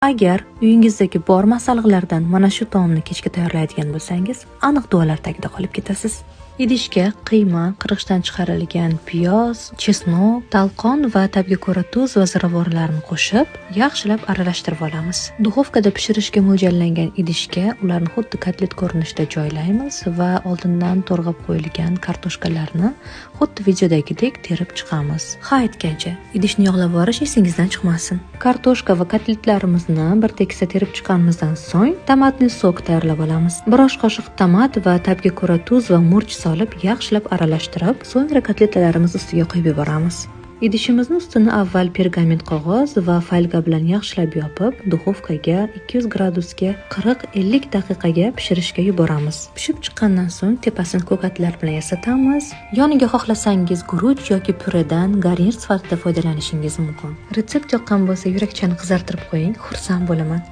Agar uyingizdagi bor masalliqlardan mana shu taomni kechga tayyorlaydigan bo'lsangiz, aniq duolar tagida qolib ketasiz. Idishga qiyma, qirg'ichdan chiqarilgan piyoz, chesnok, talqon va tabga ko'ra tuz va ziravorlarni qo'shib, yaxshilab aralashtirib olamiz. Duxovkada pishirishga mo'ljallangan idishga ularni xuddi kotlet ko'rinishida joylaymiz va oldindan to'rg'ab qo'yilgan kartoshkalarni xuddi videodagidek terib chiqamiz. Ha aytgancha, idishni yog'lab yuborish esingizdan chiqmasin. Kartoshka va kotletlarimizni bir tekisda terib chiqqanimizdan so'ng tomatli sok tayyorlab olamiz. Bir osh qoshiq tomat va tabga ko'ra tuz va murch solib yaxshilab aralashtirib, so'ngra kotletlarimiz ustiga qo'yib yuboramiz. Idishimizni ustini avval pergament qog'oz va folga bilan yaxshilab yopib, duxovkaga 200 gradusga 40-50 daqiqaga pishirishga yuboramiz. Pishib chiqqandan so'ng tepasini ko'katlar bilan yasatamiz. Yoniga xohlasangiz guruch yoki puredan garnir sifatida foydalanishingiz mumkin. Retsept yoqqan bo'lsa, yurakchani qizartirib qo'ying, xursand bo'laman.